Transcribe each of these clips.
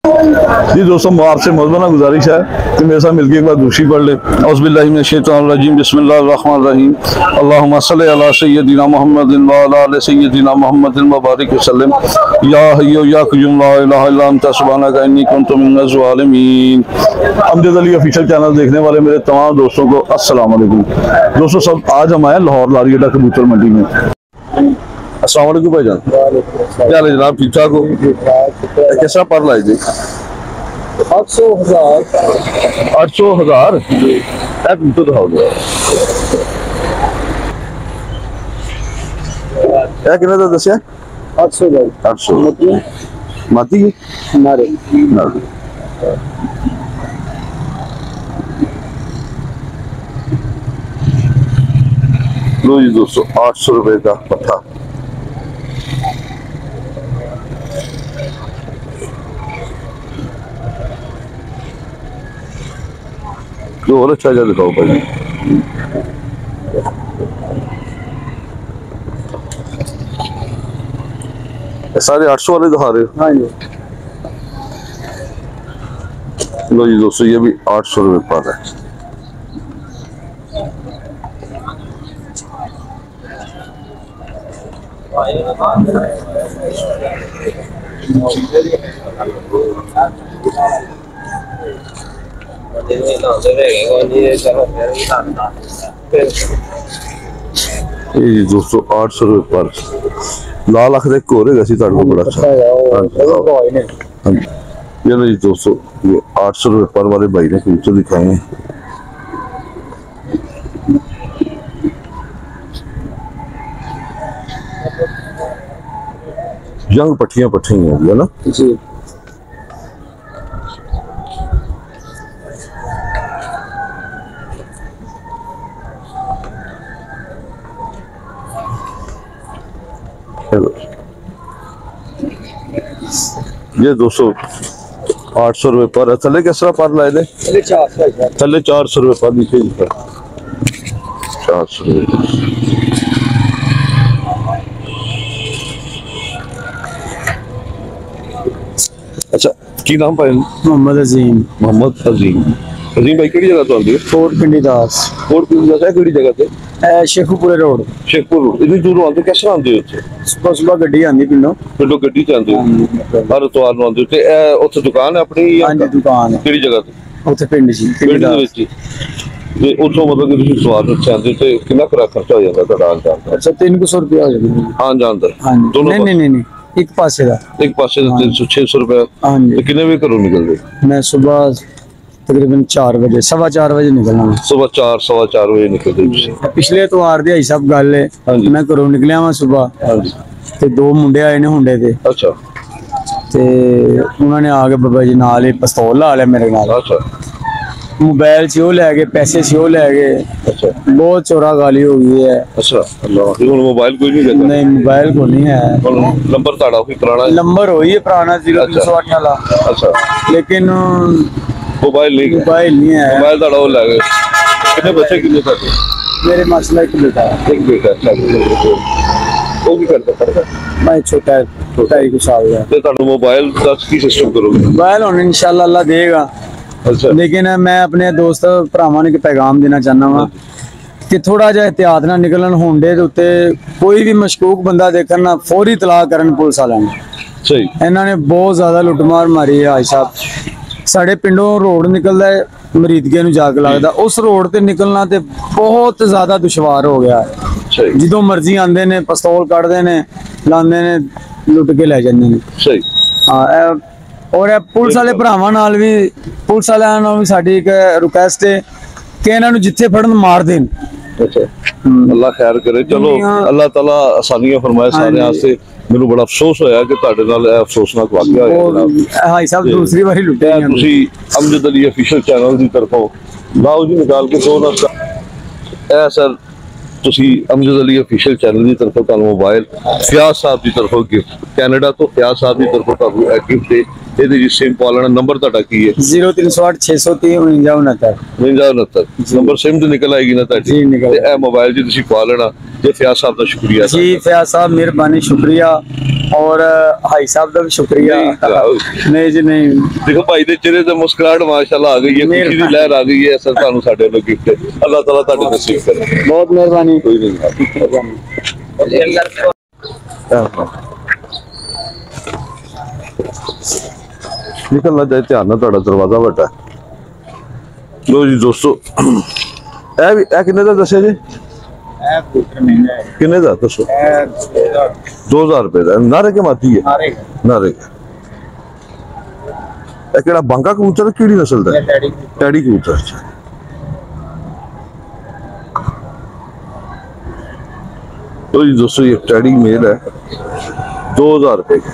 जी दोस्तों, आपसे मौजूदा गुजारिश है कि मेरे साथ मिलकर एक बार दूसरी पढ़ ले। औज़ुबिल्लाहिमिनश्शैतानिर्रजीम, बिस्मिल्लाहिर्रहमानिर्रहीम। अल्लाहुम्मा सल्लि अला सय्यदिना मुहम्मदिन व अला आलि सय्यदिना मुहम्मदिन व बारिक वसल्लम। या हय्यु या क़य्यूम ला इलाहा इल्ला अंता सुब्हानका इन्नी कुन्तु मिनज़ ज़ालिमीन। अमजद अली ऑफिशियल चैनल देखने वाले मेरे तमाम दोस्तों को अस्सलाम वालेकुम। दोस्तों, सब आज हम आए लाहौर लारी अड्डा कबूतर मंडी में। अस्सलाम वालेकुम भाईजान, क्या हाल है जनाब? ठीक ठाक हो? कैसा पर लाए जी? 800,000 800,000 तो दिखाओ क्या कितना था दसिया? 800 माती नारे लो जी दोस्तों, 800 रुपए का पट्टा। जो और अच्छा दिखाओ भाई। सारे 800 वाले दिखा रहे हो? हाँ जी। लो जी दोस्तों, ये भी 800 रुपए पर है। ये दोस्तों 800 रुपए पर लाल अख देख हो रहेगा सी ताड़ को बड़ा अच्छा। ये लो जी दोस्तों, ये 800 रुपए पर वाले भाई ने कबूतर दिखाए हैं। जंग पट्टियां है ना जी। ये दोस्तों 800 रुपए पर है। थले किस तरह पर लाए थे? थले 400 रुपए पर, नीचे 400 रुपए। अच्छा, की नाम पाए? मोहम्मद अजीम। मोहम्मद अजीम। अजीम भाई केड़ी जगह तो आंदे हो? कोट पिंडी दास। कोट पिंडी दास है केड़ी जगह ते? शेखुपुरे रोड। शेखपुर रोड। इतनी दूर आंदे कैसे आंदे हो? सुबह सुबह गड्डी आंदी पिंडों गड्डी च आंदे हो? हर इतवार ਨੂੰ ਆਂਦੇ ਹੋ ਤੇ ਉੱਥੇ ਦੁਕਾਨ ਹੈ ਆਪਣੀ? हाँ जी, दुकान है। ਕਿਹੜੀ ਜਗ੍ਹਾ ਤੇ? ਉੱਥੇ ਪਿੰਡ ਜੀ, ਪਿੰਡ ਦੇ ਵਿੱਚ ਹੀ। ਤੇ ਉੱਥੋਂ ਮਤਲਬ ਕਿ ਤੁਸੀਂ ਸਵਾਰ ਵਿੱਚ ਆਂਦੇ ਤੇ ਕਿੰਨਾ ਕੁ ਖਰਚਾ ਹੋ ਜਾਂਦਾ ਤੁਹਾਡਾ ਆਉਣ ਜਾਣ ਦਾ? अच्छा 300 रुपया हो जाएगा। ਆਉਣ ਜਾਣ ਦਾ? हाँ जी। दोनों नहीं एक पासे का। एक पासे से 300-600 रुपए। हाँ जी। कितने बजे घरों निकलते? मैं सुबह तकरीबन 4 बजे 4:15 बजे निकलना। सुबह 4-4:15 बजे निकलते? पिछले एतवार दी आई सब गल है। मैं घरों निकलिया वा सुबह। हाँ जी। ते 2 मुंडे आए ने हुंडे ते। अच्छा। ते उन्होंने आके बाबा जी नाल ही पिस्तौल ला लिया मेरे नाल। अच्छा। मोबाइल से वो ले गए, पैसे से वो ले गए। अच्छा। बहुत चोरा गाली हो गई है। अच्छा। अल्लाह, ये मोबाइल कोई नहीं देता? नहीं, मोबाइल को नहीं है। नंबर ताड़ा कोई पुराना? नंबर हो ही पुराना 0308 वाला। अच्छा। लेकिन मोबाइल नहीं है। मोबाइल ताड़ा वो ले गए। कितने बच्चे कितने साथी? मेरे माशाल्लाह एक बेटा है। एक बेटा। अच्छा। वो भी करता पड़ता? मैं छोटा ही कुछ साल का। ते ताड़ा मोबाइल का की सिस्टम करोगे? मोबाइल होने इंशाल्लाह अल्लाह देगा। अच्छा। लेकिन मैं अपने दोस्त भरावां ने पैगाम देना चाहना वा कि थोड़ा जिहा एहतियात ना निकलन। होंडे दे उत्ते कोई भी मशकूक बंदा देखन ना फौरी इतला करन पुलिस वालियां ने। सही। इन्होंने बहुत ज्यादा लुटमार मारी है। आज साहब साढ़े पिंडों रोड निकलदा है मरीदगे नूं जाके लगदा, उस रोड ते निकलना ते बहुत ज्यादा दुश्वार हो गया है। जिदों मर्जी आंदे ने पिस्तौल कढ़दे ने, लांदे ने, लुट के ले जांदे ने। सही। हाँ, और पुलिस वाले भरावां नाल भी, पुलिस वालियां नाल भी साडी एक रिक्वेस्ट है कि इन्हां नूं जिथे फड़न मार देन। अच्छा। अल्लाह खैर करे। चलो अल्लाह ताला आसानियां फरमाए सारे वास्ते। मैनू बड़ा अफसोस होया कि तुहाडे नाल अफसोसनाक वाकया होया। हां साहब, दूसरी बारी लुटे हैं। तुसी अमजद अली ऑफिशियल चैनल दी तरफों लाओ जी निकाल के दो ना सर। तुसी अमजद अली ऑफिशियल चैनल की तरफों तुहानू मोबाइल फयाज साहब की तरफों गिफ्ट, कैनेडा तो फयाज साहब की तरफों तुहानू गिफ्ट है। ਇਹਦੇ ਜੀ ਸਿਮ ਪਾ ਲੈਣਾ। ਨੰਬਰ ਤੁਹਾਡਾ ਕੀ ਹੈ? 0308 630 4969। 4969 ਨੰਬਰ ਸਿਮ ਤੇ ਨਿਕਲ ਆਏਗੀ ਨਾ ਤੁਹਾਡੀ। ਜੀ, ਨਿਕਲ ਤੇ ਇਹ ਮੋਬਾਈਲ ਜੀ ਤੁਸੀਂ ਪਾ ਲੈਣਾ। ਜੇ ਫਿਆਜ਼ ਸਾਹਿਬ ਦਾ ਸ਼ੁਕਰੀਆ जी फयाज साहब मेहरबानी, शुक्रिया। और हाई साहब का भी शुक्रिया। नहीं जी नहीं, देखो भाई ਦੇ ਚਿਹਰੇ ਤੇ ਮੁਸਕਰਾਹਟ ਮਾਸ਼ਾਅੱਲਾ ਆ ਗਈ ਹੈ, ਖੁਸ਼ੀ ਦੀ ਲਹਿਰ ਆ ਗਈ ਹੈ। ਸਰ ਤੁਹਾਨੂੰ ਸਾਡੇ ਵੱਲੋਂ ਗਿਫਟ ਹੈ। ਅੱਲਾਹ ਤਾਲਾ ਤੁਹਾਡੇ ਨਸੀਬ ਕਰੇ। बहुत मेहरबानी। ਕੋਈ ਨਹੀਂ। ਨਿਕਲਣਾ ਚਾਹੇ ਧਿਆਨ ਨਾਲ, ਤੁਹਾਡਾ ਦਰਵਾਜ਼ਾ ਵੱਡਾ। ਲੋ ਜੀ ਦੋਸਤੋ, ਇਹ ਕਿੰਨੇ ਦਾ ਦੱਸਿਆ ਜੀ? ਕਿੰਨੇ ਦਾ ਦੱਸੋ? 2000 रुपए ਦਾ। ਨਾਰੇ ਕੇ ਮਾਤੀ ਹੈ? ਨਾਰੇ। ਇਹ ਕਿਹੜਾ ਬਾਂਗਾ ਕਬੂਤਰ, ਕਿਹੜੀ ਨਸਲ ਦਾ? ਟੈਡੀ ਕਬੂਤਰ। तो जी दोस्तों ये टैडी मेल है, 2000 रुपए की।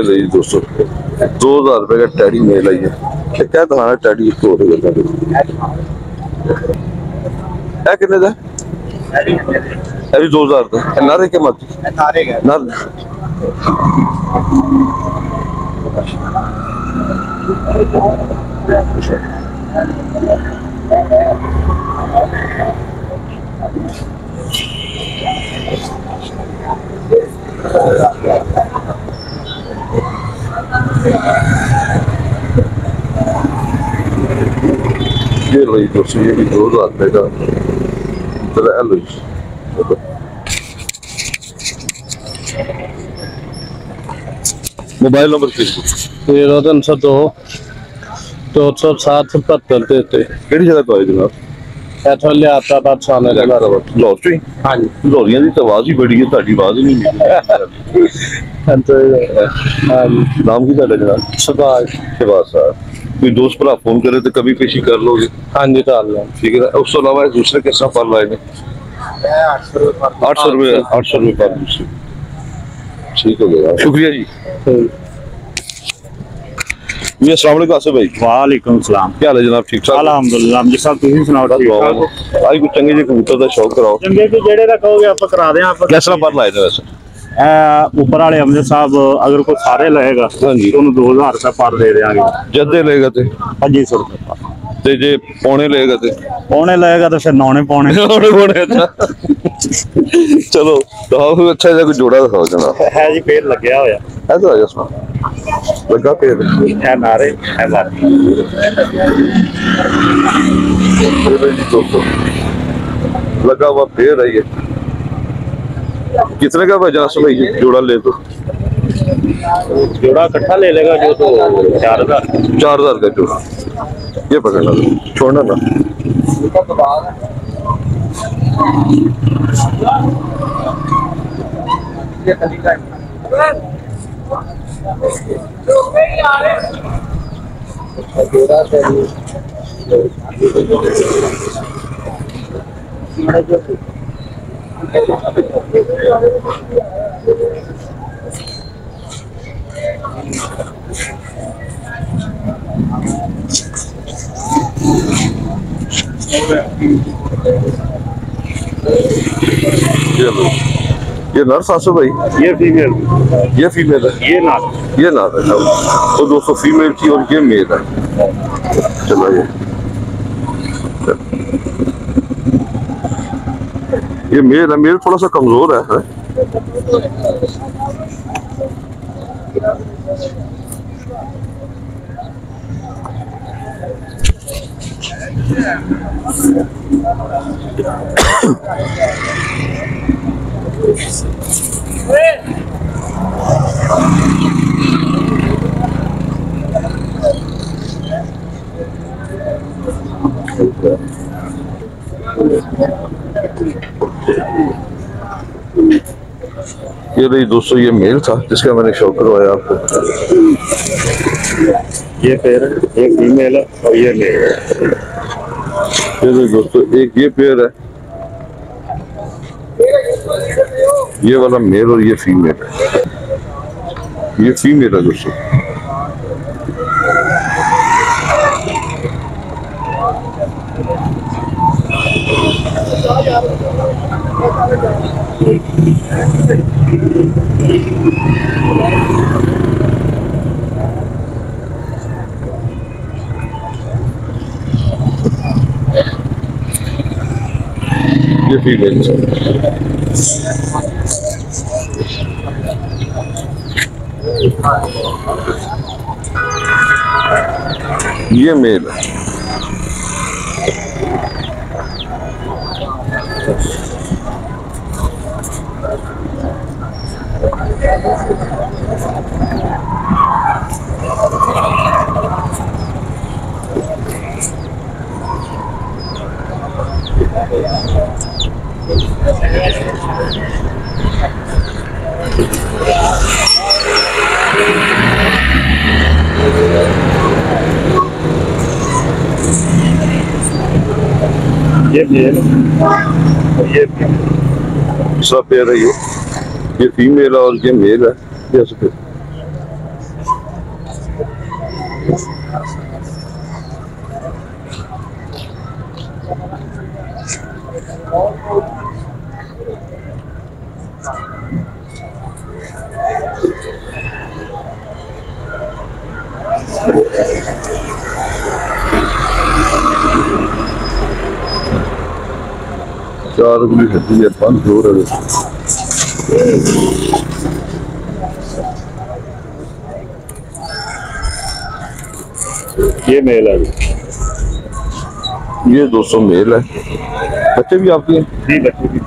ले दोस्तों 2000 रुपए का टैडी मेल है। ये क्या दिखाना टैडी इसको कितने का? अभी 2000 का। नारे के मत नारे। ये लो दोस्तों, ये भी 2000 रुपए का। लो मोबाइल नंबर 0302 207 77 ਕਿਹੜੀ ਜਗ੍ਹਾ ਤੋਂ ਆਏ ਜਨਾਬ? ਇੱਥੋਂ ਲਿਆਤਾ ਬਾਦਸ਼ਾਹ ਨੇ ਲਾਹੌਰ ਤੋਂ ਹੀ? ਹਾਂਜੀ। ਲਾਹੌਰੀਆਂ ਦੀ ਤਾਂ ਆਵਾਜ਼ ਹੀ ਬੜੀ ਹੈ, ਤੁਹਾਡੀ ਆਵਾਜ਼ ਹੀ ਨਹੀਂ ਨਿਕਲਦੀ। ਹਾਂਜੀ। ਨਾਮ ਕੀ ਤੁਹਾਡਾ जनाब? ਸ਼ਬਾਸ਼। शहबाज साहब। कोई दोस्त भरा फोन करे तो कभी पेशी कर लोगे? ਹਾਂਜੀ ਕਰ ਲਓ। ठीक है। उस अलावा दूसरे किस तरह फल लाए ने? 800 रुपये पर दूसरे। ठीक हो गया, शुक्रिया जी। जी अस्सलाम वालेकुम आसिफ भाई। वालेकुम सलाम। क्या हाल है जनाब? ठीक ठाक? अल्हम्दुलिल्लाह जी साहब, तुम सुनाओ? ठीक ठाक। आज कुछ चंगे जी कबूतर का शौक कराओ। चंगे कि जेड़े दा कहोगे आप करा दें। आप किस तरह पर लाए थे वैसे? ऊपर वाले अमजद साहब अगर कोई सारे लेगा हाँ जी, तो उन्हें 2000 रुपये पर दे देंगे। जद्दे लेगा थे 2500 रुपये पर। ते जे पौने लेगा थे? पौने लेगा तो फिर नौने पौने। अच्छा चलो तो अच्छा सा कोई जोड़ा दिखाओ जनाब। है जी पेड़ लगे होया है तो आजा सुना लगा पेड़ है नारे है बात। लगा हुआ पेड़ है ये। कितने का भाई भाई जोड़ा ले तो? जोड़ा इकट्ठा ले लेगा जो तो 4000। 4000 का जोड़ा। ये पकड़ना, छोड़ना ना। ये नर्स आसो भाई, ये फीमेल, ये फीमेल है, ये नार, ये नार है। तो दोस्तों फीमेल थी और ये मेल है। चलो ये मेल है। मेल थोड़ा सा कमजोर है। ये रही दोस्तों, ये मेल था जिसका मैंने शौक करवाया आपको। ये पेयर है, एक फीमेल है और ये मेल है। ये रही दोस्तों, एक ये पेयर है, ये वाला मेल और ये फीमेल है। ये फीमेल है दोस्तों। ये फीमेल है। ये मेल है। ये मेल और ये सब पेयर है ये फीमेल है और ये मेल है। ये सब चार उंगली हड्डी है, 5 फ्लोर है। ये मेल है ये 200 मेल है। बच्चे भी आपके हैं? जी बच्चे भी।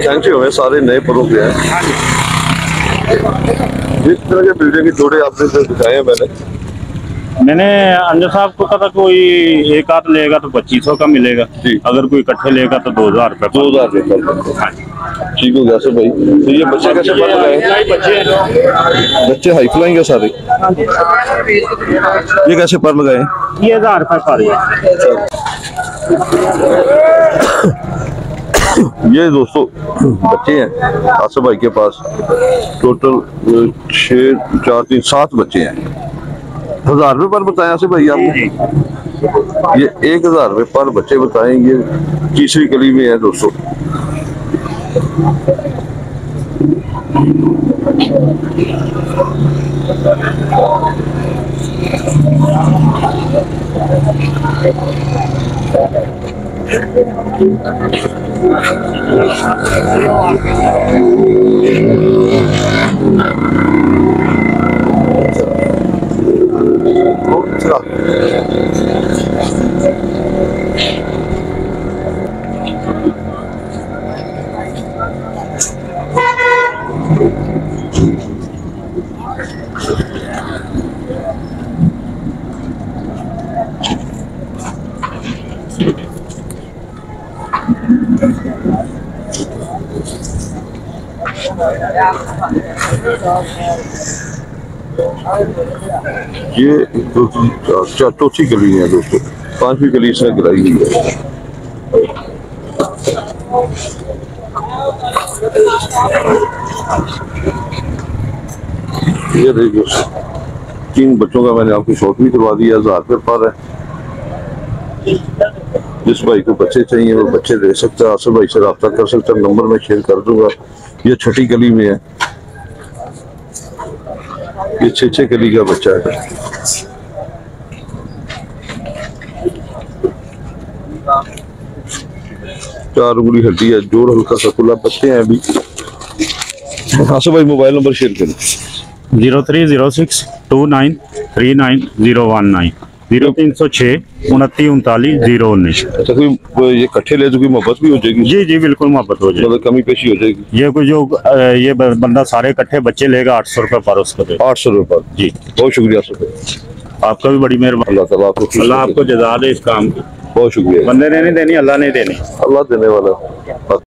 फैंसी हुए सारे नए परों के हैं। जिस तरह के बिल्डिंग के जोड़े आपने जो दिखाए हैं मैंने अंजर साहब को कहा था कोई एक आध लेगा तो 2500 का मिलेगा जी। अगर कोई इकट्ठे लेगा तो 2000 रुपये। 2000 रुपये। ठीक हो गया सर भाई। तो ये बच्चे कैसे पर लगाए? बच्चे हाई फ्लाइंग है सारे। ये कैसे पर लगाए? ये 1000 रुपये पर ये दोस्तों बच्चे हैं आसिफ भाई के पास। टोटल 6 4 3 7 बच्चे हैं। 1000 रुपये पर बताया आसिफ भाई आपने? ये 1000 रुपये पर बच्चे बताएं। ये तीसरी गली में है दोस्तों। ये चौथी गली है दोस्तों। 5वीं गली से गिराई हुई है। ये देखिए 3 बच्चों का मैंने आपको शॉट भी करवा दिया। 1000 रुपये पर है। जिस भाई को बच्चे चाहिए वो बच्चे ले सकता है। आसिफ भाई से रब्ता कर सकता है। नंबर मैं शेयर कर दूंगा। ये 6ठी गली में है। ये 6 गली का बच्चा है। चार उंगली हड्डी है। जोड़ हल्का सा खुला। बच्चे हैं अभी। आसिफ भाई मोबाइल नंबर शेयर करें। 0306 29 39 019 0306 29 39 019। अच्छा कोई ये इकट्ठे ले तो कोई मोहब्बत भी हो जाएगी? जी जी बिल्कुल मोहब्बत हो जाएगी। मतलब कमी पेशी हो जाएगी। ये कोई जो ये बंदा सारे इकट्ठे बच्चे लेगा 800 रुपये पर उसको दे। 800 रुपये पर। जी बहुत शुक्रिया सर। आपका भी बड़ी मेहरबानी। अल्लाह ताला आपको अल्लाह आपको जज़ा दे इस काम की। बहुत शुक्रिया। बंदे ने नहीं देनी, अल्लाह ने देनी। अल्लाह देने वाला।